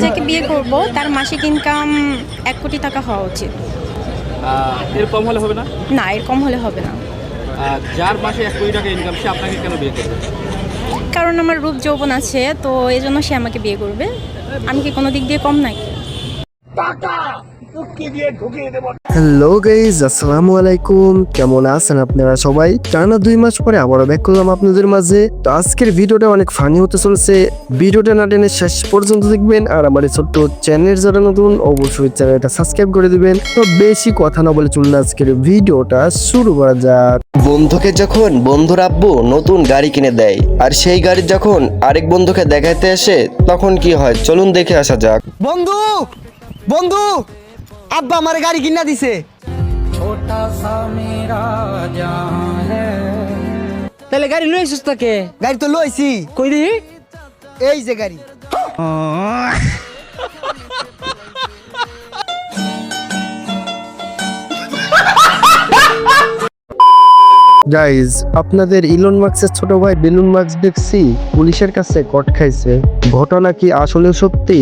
যাকে বিয়ে করব তার মাসিক ইনকাম 1 কোটি টাকা হওয়া উচিত। এর কম হলে হবে না? না, এর কম হলে হবে না। যার মাসে 1 কোটি টাকা ইনকাম সে আপনাকে কেন বিয়ে করবে? কারণ আমার রূপ যৌবন আছে, তো এই জন্য সে আমাকে বিয়ে করবে। আমি কি কোনো দিক দিয়ে কম নাকি? হ্যালো গাইজ, আসসালামু আলাইকুম। কেমন আছেন আপনারা সবাই? টানা 2 মাস পরে আবারও ব্যাক করলাম আপনাদের মাঝে। তো আজকের ভিডিওটা অনেক ফানি হতে চলছে। ভিডিওটা না টেনে শেষ পর্যন্ত দেখবেন। আর আমার এই ছোট্ট চ্যানেল যারা নতুন, অবশ্যই চ্যানেলটা সাবস্ক্রাইব করে দিবেন। তো বেশি কথা না বলে চলুন আজকের ভিডিওটা শুরু করা যাক। বন্ধুকে যখন বন্ধুর আব্বু নতুন গাড়ি কিনে দেয়, আর সেই গাড়ি যখন আরেক বন্ধুকে দেখাইতে আসে, তখন কি হয় চলুন দেখে আসা যাক। বন্ধু বন্ধু আব্বা আমার গাড়ি কিনা দিছে। তাহলে গাড়ি লইছিস তাকে? গাড়ি তো লইছি। কই দি? এই যে গাড়ি। গাইজ, আপনাদের ইলন মাস্কের ছোট ভাই বেলুন মাস্ক দেখছি পুলিশের কাছে কট খাইছে। ঘটনা কি আসলে সত্যি?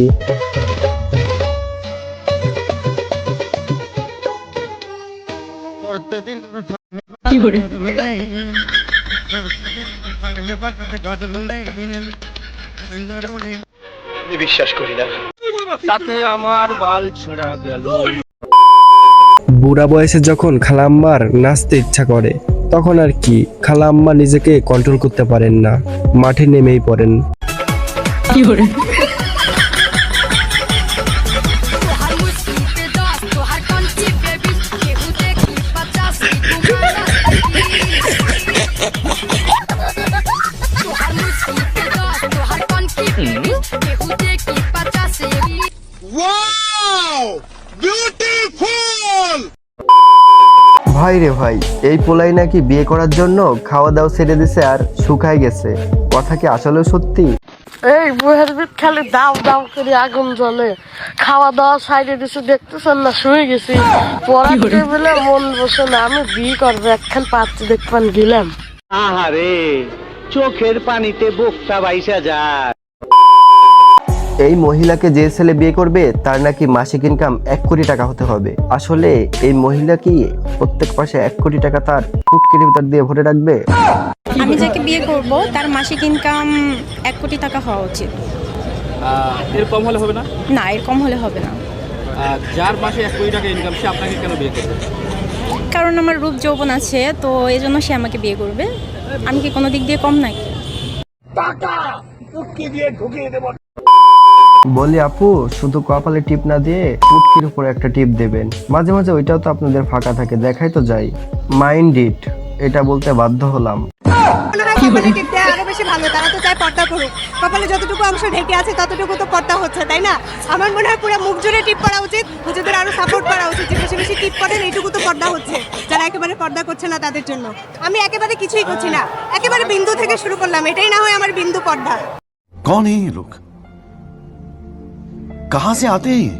বুড়া বয়সে যখন খালাম্মার নাচতে ইচ্ছা করে, তখন আর কি খালাম্মা নিজেকে কন্ট্রোল করতে পারেন না, মাঠে নেমেই পড়েন। ভাই রে ভাই, এই পোলাই নাকি বিয়ে করার জন্য খাওয়া দাওয়া ছেড়ে দিছে আর শুকায় গেছে। কথা কি আসলে সত্যি? এই বুয়ের ভিত খালি দাও দাও করে আগুন জ্বলে, খাওয়া দাওয়া সাইডে দিছে, দেখতেছেন না শুয়ে গেছি। পড়াতে বলে মন বসে না, আমি বিয়ে করবো একখান পাত্রী দেখবান গেলাম। আহারে, চোখের পানিতে বোকটা বাইসা যায়। এই মহিলাকে যে ছেলে বিয়ে করবে তার নাকি মাসিক ইনকাম 1 কোটি টাকা হতে হবে। আসলে এই মহিলা কি প্রত্যেক মাসে 1 কোটি টাকা তার ফুটকির ভিতর দিয়ে ভরে রাখবে? আমি যাকে বিয়ে করব তার মাসিক ইনকাম 1 কোটি টাকা হওয়া উচিত। এর কম হলে হবে না? না, এর কম হলে হবে না। যার মাসে 1 কোটি টাকা ইনকাম সে আপনাকে কেন বিয়ে করবে? কারণ আমার রূপ যৌবন আছে, তো এই জন্য সে আমাকে বিয়ে করবে। আমি কি কোনো দিক দিয়ে কম নাকি? বলি আপু, শুধু কপালে টিপ না দিয়ে ফুটকির উপরে একটা টিপ দেবেন। মাঝে মাঝে ওইটাও তো আপনাদের ফাঁকা থাকে, দেখাই তো যাই। মাইন্ড ইট, এটা বলতে বাধ্য হলাম। কপালে টিপ দেওয়া আরো বেশি ভালো। তারা তো চায় পর্দা করুক। কপালে যতটুকু অংশ ঢেকে আছে ততটুকু তো পর্দা হচ্ছে, তাই না? আমার মনে হয় পুরো মুখ জুড়ে টিপ করা উচিত। হুজুরদের আরো সাপোর্ট করা উচিত, যে বেশি বেশি টিপ করেন, এইটুকু তো পর্দা হচ্ছে। যারা একেবারে পর্দা করছে না তাদের জন্য আমি একেবারে কিছুই করছি না, একেবারে বিন্দু থেকে শুরু করলাম। এটাই না হয় আমার বিন্দু পর্দা। कौन है ये लोग? कहां से आते हैं?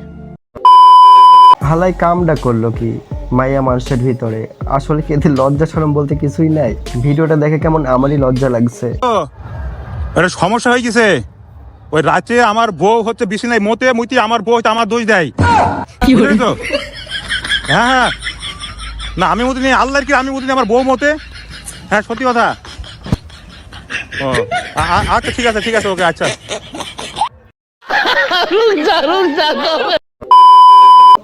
হালাই কামডা করলো কি মাইয়া মানুষের ভিতরে? আসলে কি এদের লজ্জা শরম বলতে কিছুই নাই? ভিডিওটা দেখে কেমন আমারই লজ্জা লাগছে। একটা সমস্যা হয়ে গেছে। ওই রাতে আমার বউ হচ্ছে বিছানায় মতে মুতি, আমার বউ হচ্ছে আমার দোষ দেয়। বুঝলেন তো? হ্যাঁ হ্যাঁ, না আমি মতে নেই, আল্লাহর কি আমি মতে নেই, আমার বউ মতে। হ্যাঁ সত্যি কথা। ও আচ্ছা ঠিক আছে ঠিক আছে, ওকে আচ্ছা।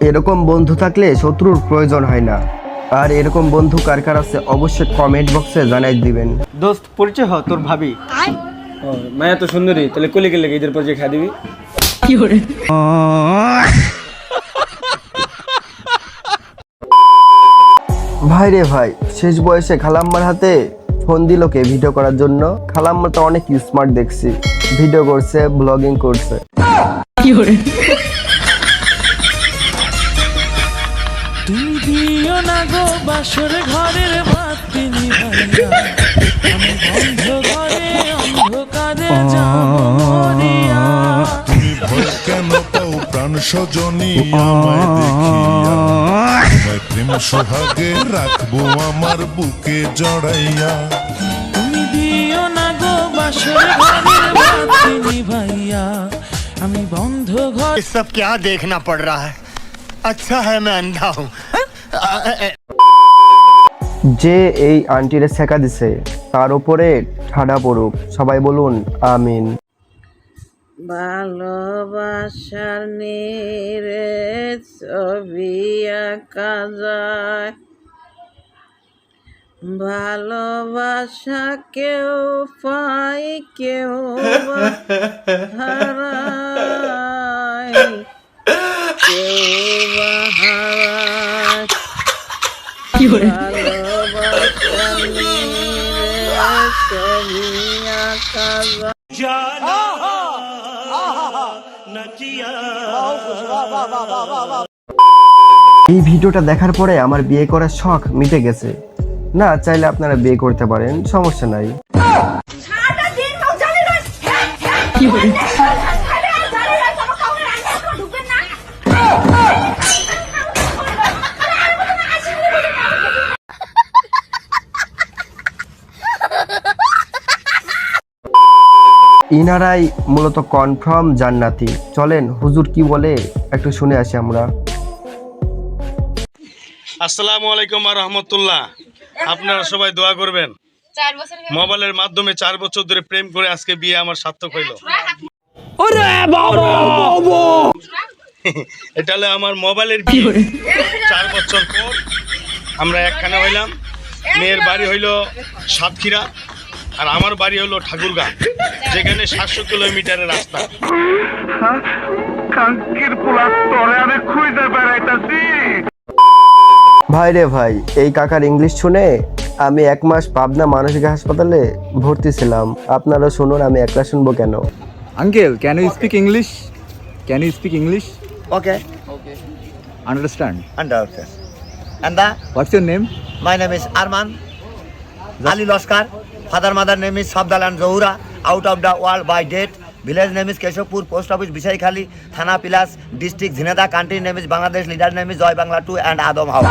এরকম বন্ধু থাকলে শত্রুর প্রয়োজন হয় না। আর এরকম বন্ধু কার কার আছে অবশ্যই কমেন্ট বক্সে জানাই দিবেন। দোস্ত পরিচয় হ, তোর ভাবি। মায়া তো সুন্দরী, তাহলে কোলে গেলে ঈদের পর যে খাই দিবি। ভাই রে ভাই, শেষ বয়সে খালাম্মার হাতে ফোন দিল কে ভিডিও করার জন্য? খালাম্মা তো অনেক স্মার্ট দেখছি, ভিডিও করছে, ব্লগিং করছে। তুমি দিও না গো বাসর ঘরের বাতি নিভাইয়া, আমি বন্ধ ঘরে অন্ধকারে যাব মরিয়া। তুমি ভয় কেন পাও প্রাণ স্বজনী আমায় দেখিয়া, তোমায় প্রেম সোহাগে রাখবো আমার বুকে জড়াইয়া। তুমি দিও না গো বাসর ঘরের বাতি নিভাইয়া, আমি বন্ধ ঘর सब क्या देखना पड़ रहा है अच्छा है मैं अंधा हूँ যে এই আন্টিরে ছেকা দিছে তার উপরে ঠাডা পড়ুক, সবাই বলুন আমিন। ভালোবাসার নীরে ছবি আঁকা যায়, ভালোবাসা কেউ পায় কেউ বা হারায়, কেউ বা হারায়। ভালোবাসার নীরে ছবি আঁকা যায়। এই ভিডিওটা দেখার পরে আমার বিয়ে করার শখ মিটে গেছে। না চাইলে আপনারা বিয়ে করতে পারেন, সমস্যা নাই। ইনারাই মূলত কনফার্ম জান্নাতি। চলেন হুজুর কি বলে একটু শুনে আসি আমরা। আসসালামু আলাইকুম ওয়া রাহমাতুল্লাহ। আপনারা সবাই দোয়া করবেন। মোবাইলের মাধ্যমে 4 বছর ধরে প্রেম করে আজকে বিয়ে আমার সার্থক হইল। এটা হলো আমার মোবাইলের বিয়ে। 4 বছর পর আমরা একখানে হইলাম। মেয়ের বাড়ি হইল সাতক্ষীরা আর আমার বাড়ি হলো ঠাকুরগাঁ, যেখানে 700 কিলোমিটারের রাস্তা। ভাই রে ভাই, এই কাকার ইংলিশ শুনে আমি 1 মাস পাবনা মানসিক হাসপাতালে ভর্তি ছিলাম। আপনারা শুনুন, আমি একলা শুনবো কেন? Uncle, can you speak English? Can you speak English? Okay. Understand? Understand. And What's your name? my name is Arman Ali Loskar. Father mother name is Sabdal and Zohura. Out of the world by date. Village name is Keshopur. Post office Bishaikhali. Thana Pilas. District Zineda. Country name is Bangladesh. Leader name is Joy Bangla 2 and Adam House.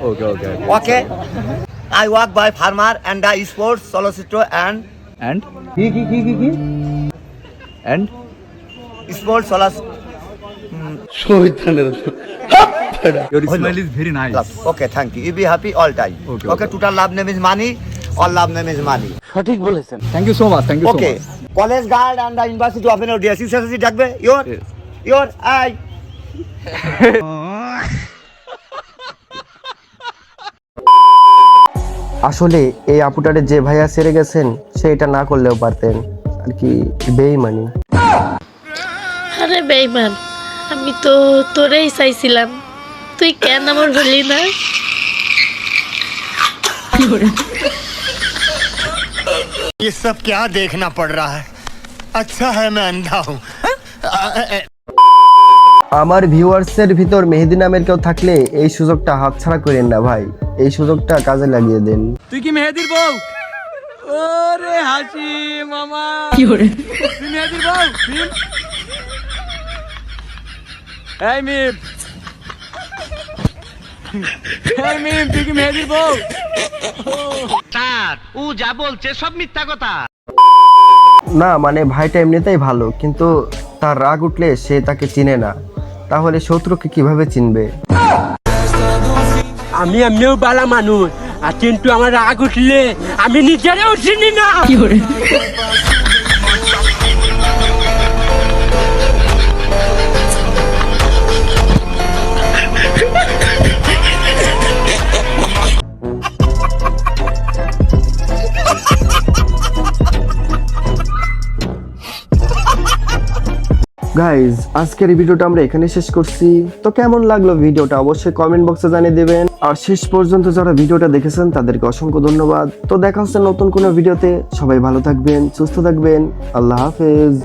Okay. Okay. I work by farmer and the sports solicitor and And? And? sports solicitor. Your smile is very nice. Okay, thank you. You be happy all time. Okay, total love name is money. All love name is money. Thank you so much. Thank you Okay. so much. College guard and the University of India. CCSC ডাকবে your eye. আসলে এই আপুটারে যে ভাইয়া ছেড়ে গেছেন সে এটা না করলেও পারতেন, আর কি বেইমানি। আরে বেইমান, আমি তো তোরেই চাইছিলাম, তুই কেন আমার বলি না? ये सब क्या देखना पड़ रहा है अच्छा है मैं अंधा हूँ আমার ভিউয়ার্সের ভিতর মেহেদি নামের কেউ থাকলে এই সুযোগটা হাতছাড়া করেন না ভাই, এই সুযোগটা কাজে লাগিয়ে দেন। তুই কি মেহেদির বউ? ওরে হাসি মামা, কি করে তুই মেহেদির বউ? এই মিম, তুই কি মেহেদির বউ? স্যার ও যা বলছে সব মিথ্যা কথা। না মানে ভাইটা এমনিতেই ভালো, কিন্তু তার রাগ উঠলে সে তাকে চিনে না, তাহলে শত্রুকে কিভাবে চিনবে? আমি এমনিও বালা মানুষ, আর কিন্তু আমার রাগ উঠলে আমি নিজেরাও চিনি না। কি করে গাইজ, আজকের এই ভিডিওটা আমরা এখানে শেষ করছি। তো কেমন লাগলো ভিডিওটা অবশ্যই কমেন্ট বক্সে জানিয়ে দেবেন। আর শেষ পর্যন্ত যারা ভিডিওটা দেখেছেন তাদেরকে অসংখ্য ধন্যবাদ। তো দেখা হচ্ছে নতুন কোনো ভিডিওতে। সবাই ভালো থাকবেন, সুস্থ থাকবেন। আল্লাহ হাফেজ।